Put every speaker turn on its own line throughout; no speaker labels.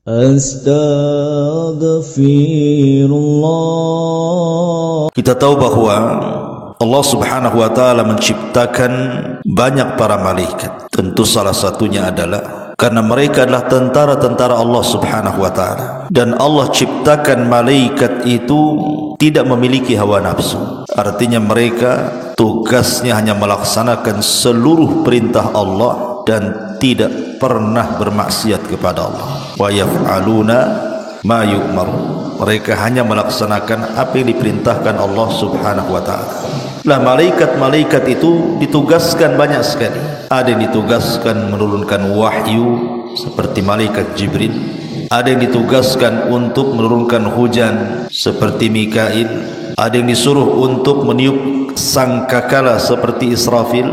Astaghfirullah. Kita tahu bahwa Allah Subhanahu wa ta'ala menciptakan banyak para malaikat. Tentu salah satunya adalah karena mereka adalah tentara-tentara Allah Subhanahu wa ta'ala. Dan Allah ciptakan malaikat itu tidak memiliki hawa nafsu. Artinya mereka tugasnya hanya melaksanakan seluruh perintah Allah dan tidak pernah bermaksiat kepada Allah. Wa yaf'aluna ma yu'maru. Mereka hanya melaksanakan apa yang diperintahkan Allah Subhanahu wa ta'ala. Lah malaikat-malaikat itu ditugaskan banyak sekali. Ada yang ditugaskan menurunkan wahyu seperti malaikat Jibril. Ada yang ditugaskan untuk menurunkan hujan seperti Mikail. Ada yang disuruh untuk meniup sangkakala seperti Israfil.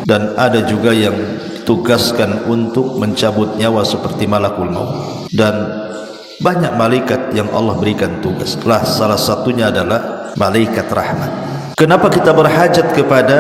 Dan ada juga yang ditugaskan untuk mencabut nyawa seperti malakul maut. Dan banyak malaikat yang Allah berikan tugas. Lah salah satunya adalah malaikat rahmat. Kenapa kita berhajat kepada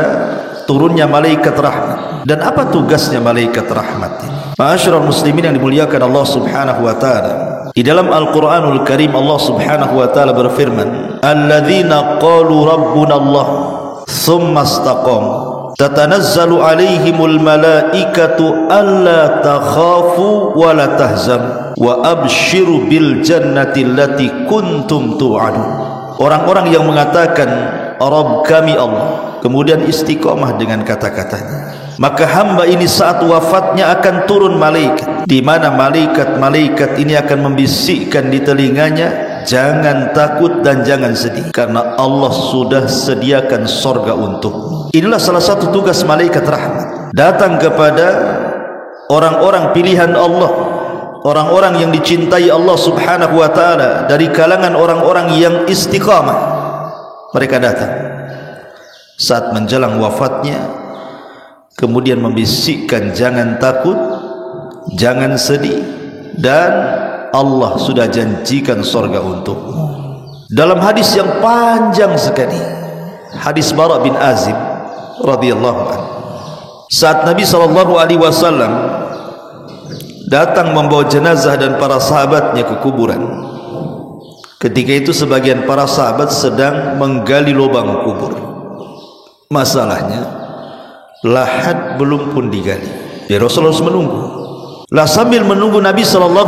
turunnya malaikat rahmat? Dan apa tugasnya malaikat rahmat ini? Ma'asyiral muslimin yang dimuliakan Allah Subhanahu wa ta'ala, di dalam Al-Qur'anul Karim Allah Subhanahu wa ta'ala berfirman, alladzina qalu rabbuna Allah thumma istaqamu tatanazzalu alaihimul malaikatu alla takhafu wa la tahzanu wa abshiru bil jannati allati kuntum tu'adun. Orang-orang yang mengatakan Rabb kami Allah, kemudian istiqomah dengan kata-katanya, maka hamba ini saat wafatnya akan turun malaikat, di mana malaikat-malaikat ini akan membisikkan di telinganya, jangan takut dan jangan sedih, karena Allah sudah sediakan sorga untukmu. Inilah salah satu tugas malaikat rahmat, datang kepada orang-orang pilihan Allah, orang-orang yang dicintai Allah Subhanahu wa ta'ala, dari kalangan orang-orang yang istiqamah. Mereka datang saat menjelang wafatnya, kemudian membisikkan jangan takut, jangan sedih, dan Allah sudah janjikan surga untukmu. Dalam hadis yang panjang sekali, hadis Bara bin Azib radhiyallahu anhu, saat Nabi SAW datang membawa jenazah dan para sahabatnya ke kuburan. Ketika itu sebagian para sahabat sedang menggali lubang kubur. Masalahnya lahat belum pun digali. Ya Rasulullah harus menunggu. Lah sambil menunggu Nabi SAW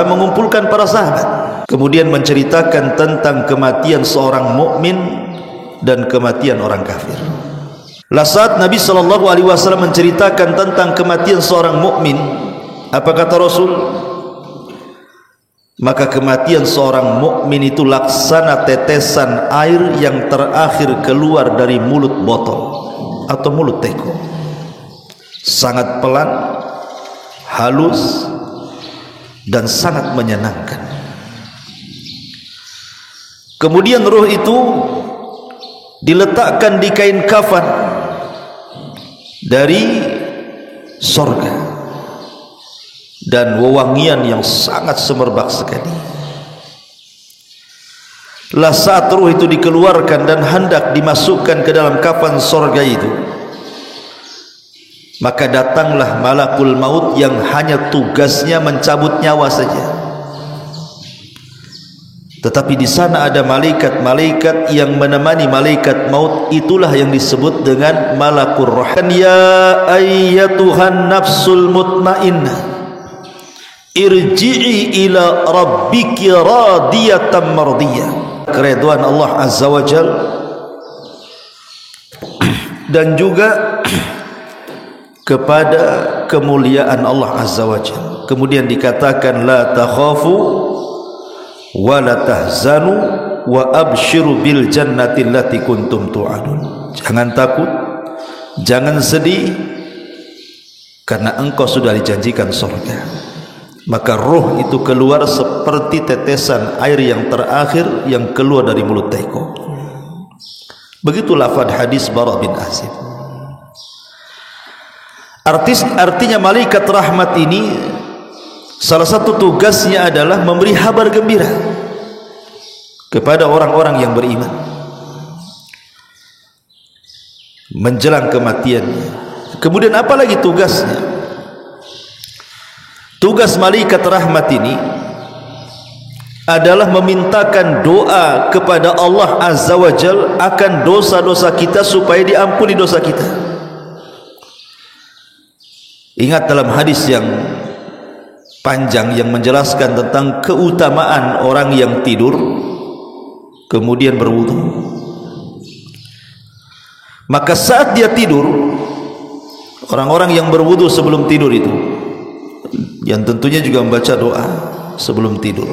mengumpulkan para sahabat, kemudian menceritakan tentang kematian seorang mukmin dan kematian orang kafir. Lah saat Nabi SAW menceritakan tentang kematian seorang mukmin, apa kata Rasul? Maka kematian seorang mukmin itu laksana tetesan air yang terakhir keluar dari mulut botol atau mulut teko. Sangat pelan, halus, dan sangat menyenangkan. Kemudian ruh itu diletakkan di kain kafan dari sorga, dan wewangian yang sangat semerbak sekali. Lah saat ruh itu dikeluarkan dan hendak dimasukkan ke dalam kafan sorga itu, maka datanglah malakul maut yang hanya tugasnya mencabut nyawa saja. Tetapi di sana ada malaikat-malaikat yang menemani malaikat maut, itulah yang disebut dengan malakur roh. Ya ayyatuhan nafsul mutmainnah, irji'i ila rabbiki radiyatan mardiyah. Keridhaan Allah Azza wa Jal dan juga kepada kemuliaan Allah Azza wa Jal. Kemudian dikatakan la takhafu wa la tahzanu wa abshiru bil jannati allati kuntum tu'adun. Jangan takut, jangan sedih, karena engkau sudah dijanjikan surga. Maka roh itu keluar seperti tetesan air yang terakhir yang keluar dari mulut teko. Begitu lafaz hadis Bara bin Azib. Artinya malaikat rahmat ini salah satu tugasnya adalah memberi kabar gembira kepada orang-orang yang beriman menjelang kematiannya. Kemudian apa lagi tugasnya? tugas malaikat rahmat ini adalah memintakan doa kepada Allah Azza wa Jal akan dosa-dosa kita supaya diampuni dosa kita. Ingat dalam hadis yang panjang yang menjelaskan tentang keutamaan orang yang tidur kemudian berwudu. Maka saat dia tidur, orang-orang yang berwudu sebelum tidur itu, yang tentunya juga membaca doa sebelum tidur,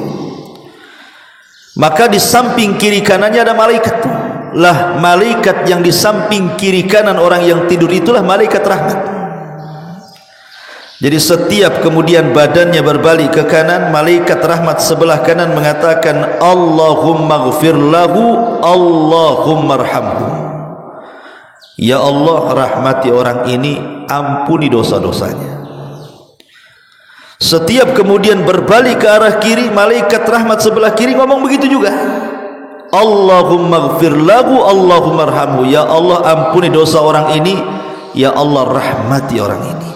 maka di samping kiri kanannya ada malaikat. Lah malaikat yang di samping kiri kanan orang yang tidur itulah malaikat rahmat. Jadi setiap kemudian badannya berbalik ke kanan, malaikat rahmat sebelah kanan mengatakan Allahumma ghfir lahu, Allahumma arhamhu. Ya Allah, rahmati orang ini, ampuni dosa-dosanya. Setiap kemudian berbalik ke arah kiri, malaikat rahmat sebelah kiri ngomong begitu juga. Allahumma ghfir lahu, Allahumma arhamhu. Ya Allah, ampuni dosa orang ini, ya Allah, rahmati orang ini.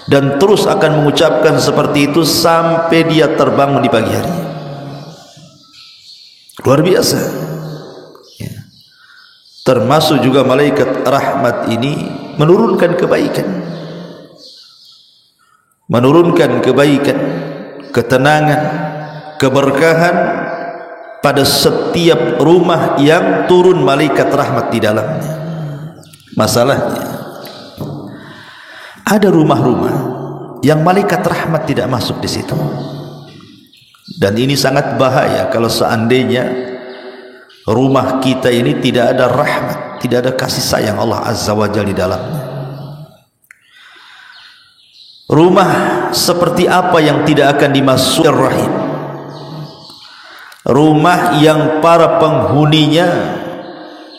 Dan terus akan mengucapkan seperti itu sampai dia terbangun di pagi hari. Luar biasa ya. Termasuk juga malaikat rahmat ini menurunkan kebaikan, ketenangan, keberkahan pada setiap rumah yang turun malaikat rahmat di dalamnya. Masalahnya ada rumah-rumah yang malaikat rahmat tidak masuk di situ, dan ini sangat bahaya kalau seandainya rumah kita ini tidak ada rahmat, tidak ada kasih sayang Allah Azza wa Jalla di dalamnya. Rumah seperti apa yang tidak akan dimasuki rahim? Rumah yang para penghuninya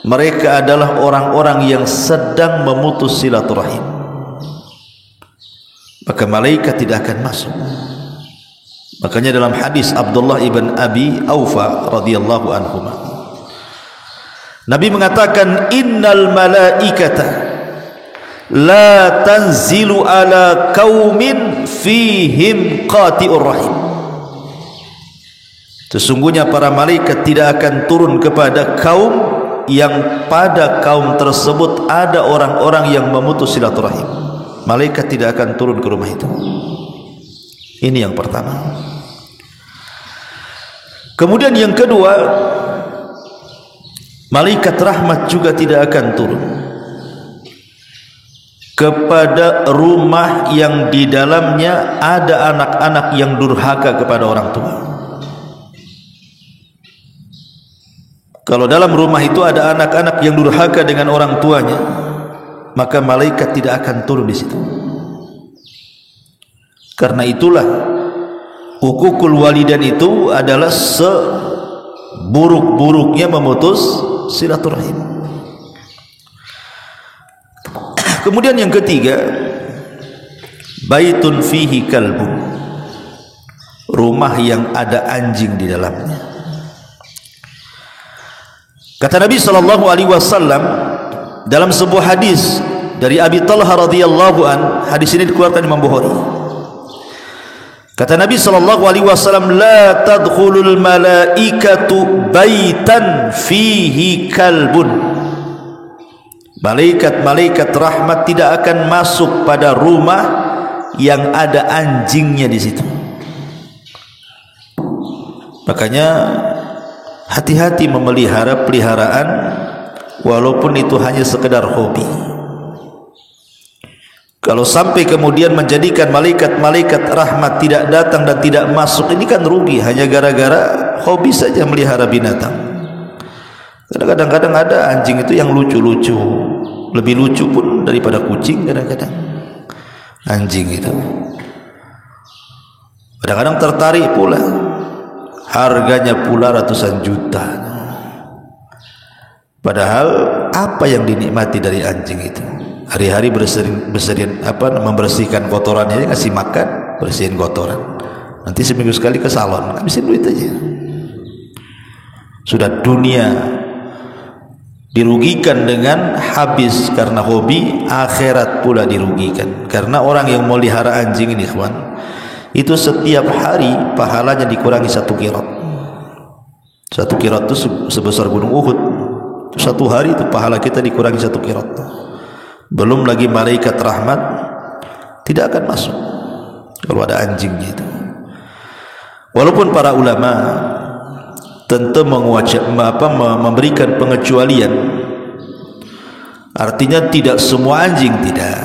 mereka adalah orang-orang yang sedang memutus silaturahim, maka malaikat tidak akan masuk. Makanya dalam hadis Abdullah ibn Abi Aufa radhiyallahu anhu, Nabi mengatakan innal malaikata la tanzilu ala qaumin fihim qati'ur rahim. Sesungguhnya para malaikat tidak akan turun kepada kaum yang pada kaum tersebut ada orang-orang yang memutus silaturahim. Malaikat tidak akan turun ke rumah itu. Ini yang pertama. Kemudian yang kedua, malaikat rahmat juga tidak akan turun kepada rumah yang di dalamnya ada anak-anak yang durhaka kepada orang tua. Kalau dalam rumah itu ada anak-anak yang durhaka dengan orang tuanya, maka malaikat tidak akan turun di situ. Karena itulah hukukul walidain itu adalah seburuk-buruknya memutus silaturahim. Kemudian yang ketiga, baitun fihi kalbun, rumah yang ada anjing di dalamnya. Kata Nabi sallallahu alaihi wasallam dalam sebuah hadis dari Abi Talha radhiyallahu an, hadis ini dikeluarkan Imam Bukhari. Kata Nabi sallallahu alaihi wasallam, la tadkhulul malaikatu baitan fihi kalbun. Malaikat-malaikat rahmat tidak akan masuk pada rumah yang ada anjingnya di situ. Makanya hati-hati memelihara peliharaan walaupun itu hanya sekedar hobi. Kalau sampai kemudian menjadikan malaikat-malaikat rahmat tidak datang dan tidak masuk, ini kan rugi hanya gara-gara hobi saja melihara binatang. Karena kadang-kadang ada anjing itu yang lucu-lucu, lebih lucu pun daripada kucing kadang-kadang anjing itu. Kadang-kadang tertarik pula, harganya pula ratusan juta. Padahal apa yang dinikmati dari anjing itu? Hari-hari membersihkan kotorannya, ngasih makan, bersihin kotoran. Nanti seminggu sekali ke salon, habisin duit aja. Sudah dunia dirugikan dengan habis karena hobi, akhirat pula dirugikan. Karena orang yang melihara anjing ini, ikhwan, itu setiap hari pahalanya dikurangi 1 qirat. 1 qirat itu sebesar gunung Uhud. Satu hari itu pahala kita dikurangi 1 qirat. Belum lagi malaikat rahmat tidak akan masuk kalau ada anjingnya itu. Walaupun para ulama tentu memberikan pengecualian, artinya tidak semua anjing, tidak.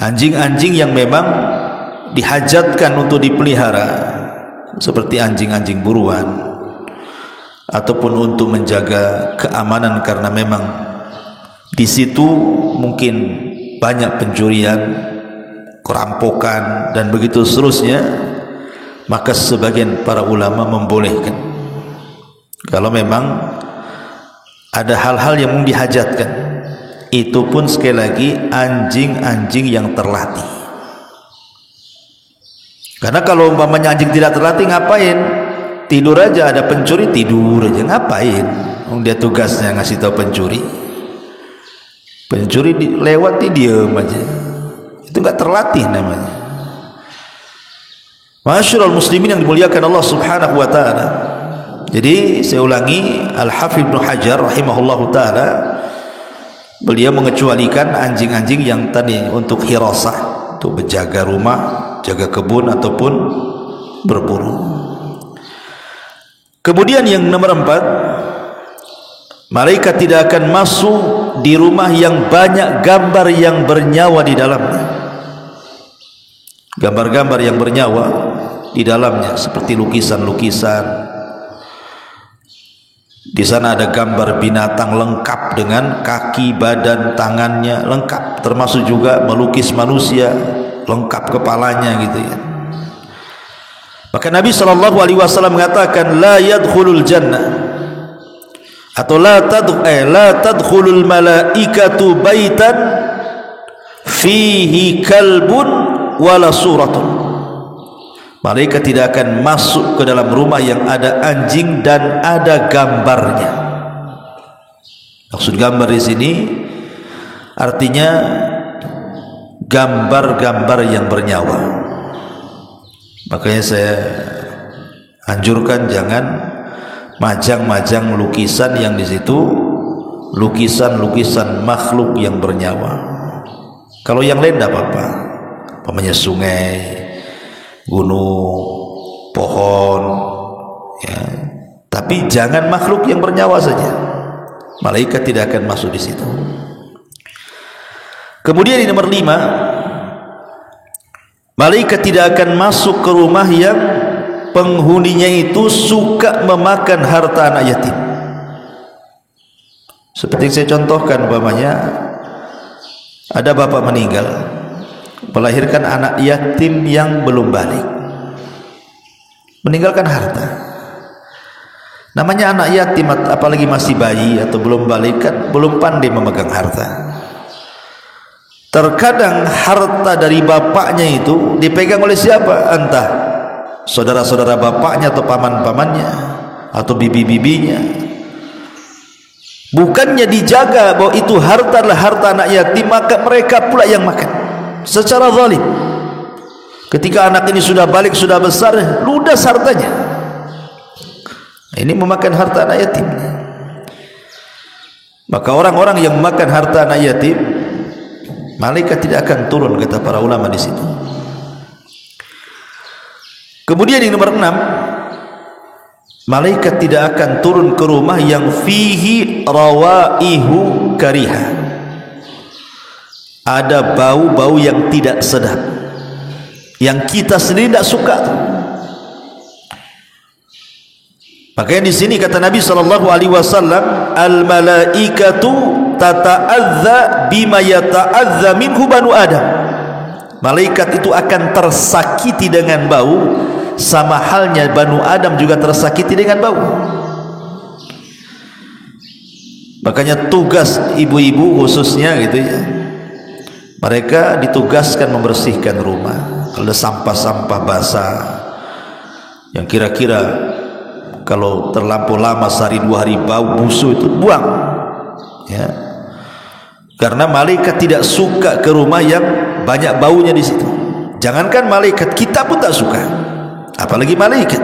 Anjing-anjing yang memang dihajatkan untuk dipelihara seperti anjing-anjing buruan ataupun untuk menjaga keamanan, karena memang di situ mungkin banyak pencurian, kerampokan dan begitu seterusnya, maka sebagian para ulama membolehkan kalau memang ada hal-hal yang dihajatkan. Itu pun sekali lagi anjing-anjing yang terlatih. Karena kalau umpamanya anjing tidak terlatih, ngapain? Tidur aja, ada pencuri tidur aja, ngapain? Dia tugasnya ngasih tahu pencuri. Pencuri lewat diam aja. Itu enggak terlatih namanya. Masyaallah muslimin yang dimuliakan Allah Subhanahu wa taala. Jadi saya ulangi, Al-Hafidz Ibnu Hajar rahimahullahu taala beliau mengecualikan anjing-anjing yang tadi untuk hirasah, untuk menjaga rumah, jaga kebun ataupun berburu. Kemudian yang nomor 4, malaikat tidak akan masuk di rumah yang banyak gambar yang bernyawa di dalamnya. Gambar-gambar yang bernyawa di dalamnya seperti lukisan-lukisan. Di sana ada gambar binatang lengkap dengan kaki, badan, tangannya lengkap, termasuk juga melukis manusia lengkap kepalanya gitu ya. Maka Nabi SAW mengatakan la yadkhulul jannah atau la tadkhulul malaikatu baitan fihi kalbun wala suratun. Malaikat tidak akan masuk ke dalam rumah yang ada anjing dan ada gambarnya. Maksud gambar di sini artinya gambar-gambar yang bernyawa. Makanya saya anjurkan jangan majang-majang lukisan yang di situ lukisan-lukisan makhluk yang bernyawa. Kalau yang lain tidak apa-apa, umpamanya sungai, gunung, pohon, ya. Tapi jangan makhluk yang bernyawa saja. Malaikat tidak akan masuk di situ. Kemudian yang nomor 5, malaikat tidak akan masuk ke rumah yang penghuninya itu suka memakan harta anak yatim. Seperti yang saya contohkan, umpamanya ada bapak meninggal, melahirkan anak yatim yang belum balik, meninggalkan harta. Namanya anak yatim, apalagi masih bayi atau belum balik, kan belum pandai memegang harta. Terkadang harta dari bapaknya itu dipegang oleh siapa? Entah saudara-saudara bapaknya atau paman-pamannya atau bibi-bibinya. Bukannya dijaga bahwa itu harta adalah harta anak yatim, maka mereka pula yang makan secara zalim. Ketika anak ini sudah balik, sudah besar, ludas hartanya. Ini memakan harta anak yatim. Maka orang-orang yang makan harta anak yatim, malaikat tidak akan turun, kata para ulama di situ. Kemudian yang nomor 6, malaikat tidak akan turun ke rumah yang fihi rawaihu kariha. Ada bau-bau yang tidak sedap, yang kita sendiri tidak suka. Makanya di sini kata Nabi SAW, al malaikatu tata'adza bima yata'adza minhu banu Adam. Malaikat itu akan tersakiti dengan bau, sama halnya banu Adam juga tersakiti dengan bau. Makanya tugas ibu-ibu khususnya gitu ya, mereka ditugaskan membersihkan rumah. Kalau ada sampah-sampah basah yang kira-kira kalau terlampau lama, sehari 2 hari bau busuk, itu buang ya. Karena malaikat tidak suka ke rumah yang banyak baunya di situ. Jangankan malaikat, kita pun tak suka, apalagi malaikat.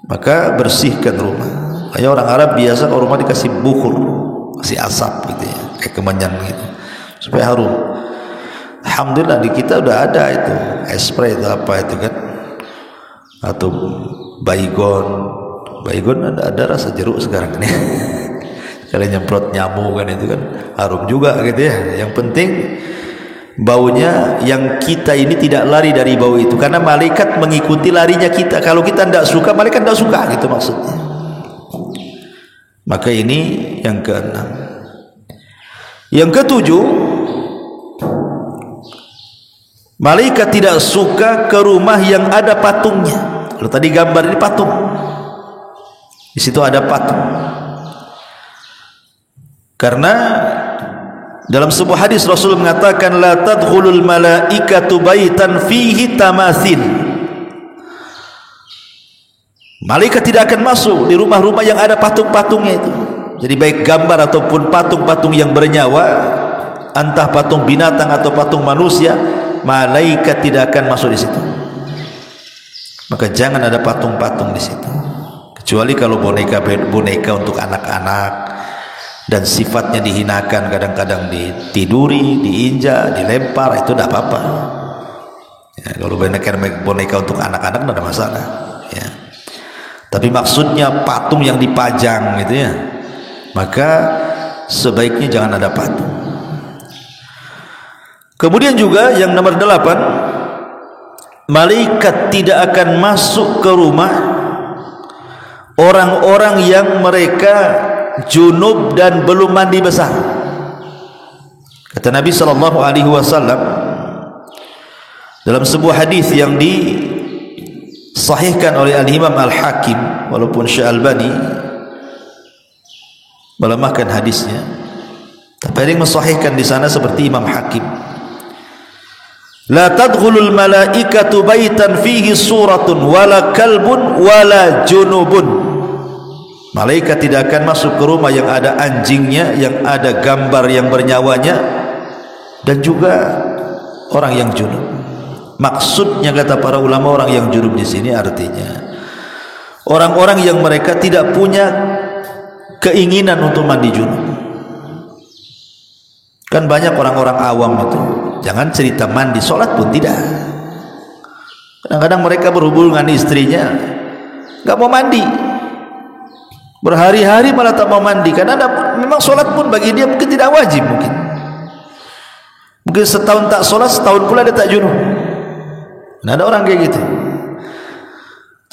Maka bersihkan rumah. Kayak orang Arab biasa kalau rumah dikasih bukhur, kasih asap gitu ya, kayak kemenyan gitu, supaya harum. Alhamdulillah di kita udah ada itu spray itu apa itu kan, atau baygon ada rasa jeruk sekarang ini. Kalian nyemprot nyamuk kan, itu kan harum juga gitu ya. Yang penting baunya yang kita ini tidak lari dari bau itu, karena malaikat mengikuti larinya kita. Kalau kita tidak suka, malaikat tidak suka, gitu maksudnya. Maka ini yang keenam. Yang ketujuh, malaikat tidak suka ke rumah yang ada patungnya. Kalau tadi gambar ini patung, di situ ada patung. Karena dalam sebuah hadis Rasul mengatakan, la tadkhulul malaikatu baitan fihi tamatsil. Malaikat tidak akan masuk di rumah-rumah yang ada patung-patungnya itu. Jadi baik gambar ataupun patung-patung yang bernyawa, entah patung binatang atau patung manusia, malaikat tidak akan masuk di situ. Maka jangan ada patung-patung di situ. Kecuali kalau boneka untuk anak-anak dan sifatnya dihinakan, kadang-kadang ditiduri, diinjak, dilempar, itu tidak apa-apa ya. Kalau boneka untuk anak-anak tidak ada masalah ya. Tapi maksudnya patung yang dipajang gitu ya, maka sebaiknya jangan ada patung. Kemudian juga yang nomor 8, malaikat tidak akan masuk ke rumah orang-orang yang mereka junub dan belum mandi besar. Kata Nabi SAW dalam sebuah hadis yang disahihkan oleh Al-Imam Al-Hakim, walaupun Syekh Albani melemahkan hadisnya, tapi ada yang mensahihkan di sana seperti Imam Hakim. La tadkhulul malaikatu baitan fihi suratun wala kalbun wala junubun. Malaikat tidak akan masuk ke rumah yang ada anjingnya, yang ada gambar yang bernyawanya, dan juga orang yang junub. Maksudnya kata para ulama, orang yang junub di sini artinya orang-orang yang mereka tidak punya keinginan untuk mandi junub. Kan banyak orang-orang awam itu, jangan cerita mandi, sholat pun tidak. Kadang-kadang mereka berhubungan dengan istrinya, nggak mau mandi, berhari-hari malah tak mau mandi, karena memang sholat pun bagi dia mungkin tidak wajib, mungkin setahun tak sholat, setahun pula dia tak junub. Nah, ada orang kayak gitu.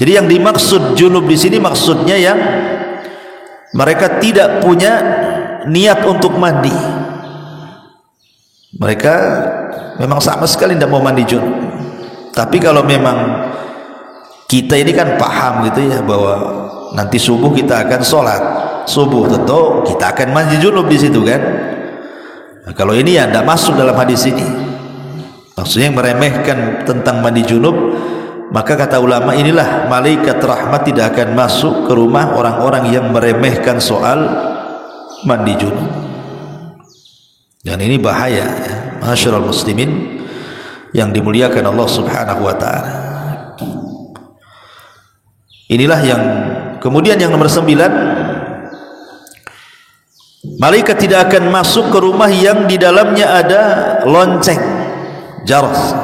Jadi yang dimaksud junub di sini maksudnya yang mereka tidak punya niat untuk mandi. Mereka memang sama sekali tidak mau mandi junub. Tapi kalau memang kita ini kan paham gitu ya, bahwa nanti subuh kita akan sholat subuh, tentu kita akan mandi junub di situ kan. Nah, kalau ini ya tidak masuk dalam hadis ini. Maksudnya yang meremehkan tentang mandi junub, maka kata ulama inilah malaikat rahmat tidak akan masuk ke rumah orang-orang yang meremehkan soal mandi junub. Dan ini bahaya ya, masyarul muslimin yang dimuliakan Allah Subhanahu wa taala. Inilah yang kemudian yang nomor 9, malaikat tidak akan masuk ke rumah yang di dalamnya ada lonceng, jaras.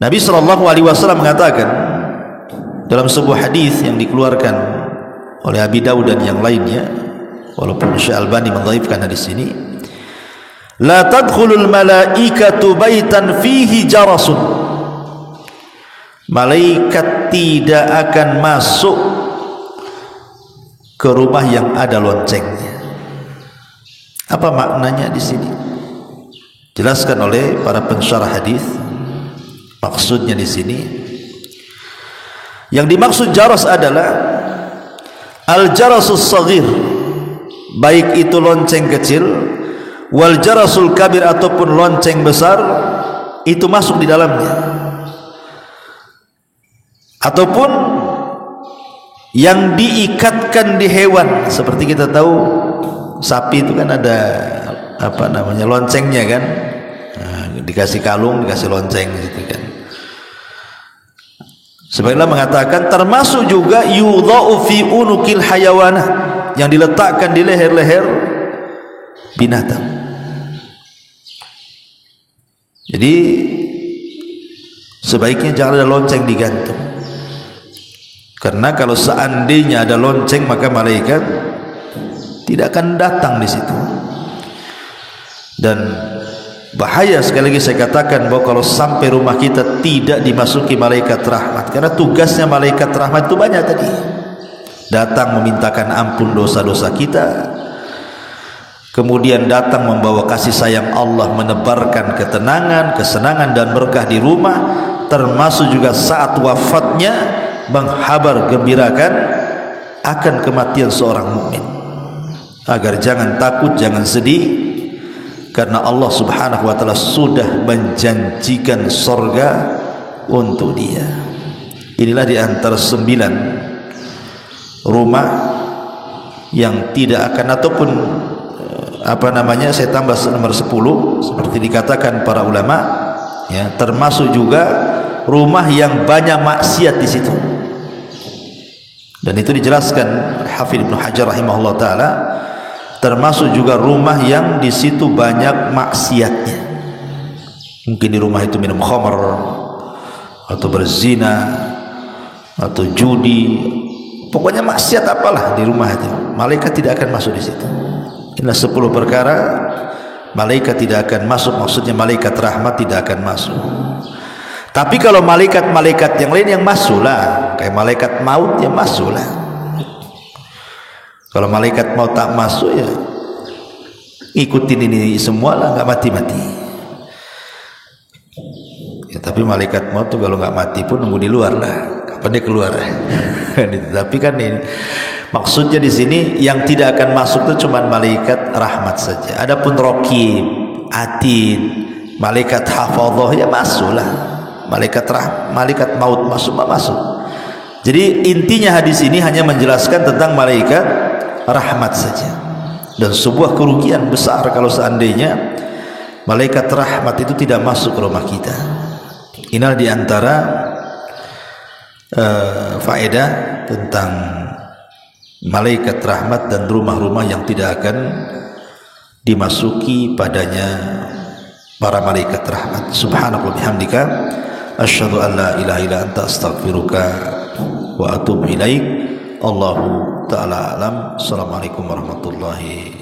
Nabi SAW mengatakan dalam sebuah hadis yang dikeluarkan oleh Abi Dawud dan yang lainnya, walaupun Syekh Albani mendhaifkan hadis ini, la tadkhulul malaikatu baitan fihi jarasun. Malaikat tidak akan masuk ke rumah yang ada loncengnya. Apa maknanya di sini? Jelaskan oleh para pensyarah hadis. Maksudnya di sini, yang dimaksud jaras adalah al-jarasus saghir, baik itu lonceng kecil, wal jarasul kabir ataupun lonceng besar, itu masuk di dalamnya. Ataupun yang diikatkan di hewan, seperti kita tahu sapi itu kan ada apa namanya loncengnya kan. Nah, dikasih kalung, dikasih lonceng gitu kan. Sebagian mengatakan termasuk juga yudha'u fi unukil hayawanah, yang diletakkan di leher-leher binatang. Jadi sebaiknya jangan ada lonceng digantung, karena kalau seandainya ada lonceng maka malaikat tidak akan datang di situ. Dan bahaya, sekali lagi saya katakan, bahwa kalau sampai rumah kita tidak dimasuki malaikat rahmat, karena tugasnya malaikat rahmat itu banyak tadi, datang memintakan ampun dosa-dosa kita, kemudian datang membawa kasih sayang Allah, menebarkan ketenangan, kesenangan dan berkah di rumah, termasuk juga saat wafatnya menghabar gembirakan akan kematian seorang mukmin, agar jangan takut, jangan sedih, karena Allah Subhanahu wa taala sudah menjanjikan surga untuk dia. Inilah di antara 9 rumah yang tidak akan, ataupun saya tambah nomor 10 seperti dikatakan para ulama, ya, termasuk juga rumah yang banyak maksiat di situ. Dan itu dijelaskan Hafidz Ibnu Hajar rahimahullah taala, termasuk juga rumah yang di situ banyak maksiatnya. Mungkin di rumah itu minum khamr atau berzina atau judi, pokoknya maksiat apalah di rumah itu, malaikat tidak akan masuk di situ. Inilah 10 perkara malaikat tidak akan masuk, maksudnya malaikat rahmat tidak akan masuk. Tapi kalau malaikat-malaikat yang lain yang masuklah, kayak malaikat maut yang masuklah. Kalau malaikat maut tak masuk, ya ikutin ini semua lah, nggak mati-mati. Ya, tapi malaikat maut tuh kalau nggak mati pun nunggu di luar lah, kapan dia keluar. Tapi kan ini maksudnya di sini yang tidak akan masuk itu cuma malaikat rahmat saja. Adapun raqib, atid, malaikat hafadzah ya masuklah. Malaikat maut masuk. Jadi intinya hadis ini hanya menjelaskan tentang malaikat rahmat saja. Dan sebuah kerugian besar kalau seandainya malaikat rahmat itu tidak masuk ke rumah kita. Inilah di antara faedah tentang malaikat rahmat dan rumah-rumah yang tidak akan dimasuki padanya para malaikat rahmat. Subhanallah bihamdika, asyhadu an la ilaha illa anta, astaghfiruka wa atubu ilaik. Allahu ta'ala alam. Assalamualaikum warahmatullahi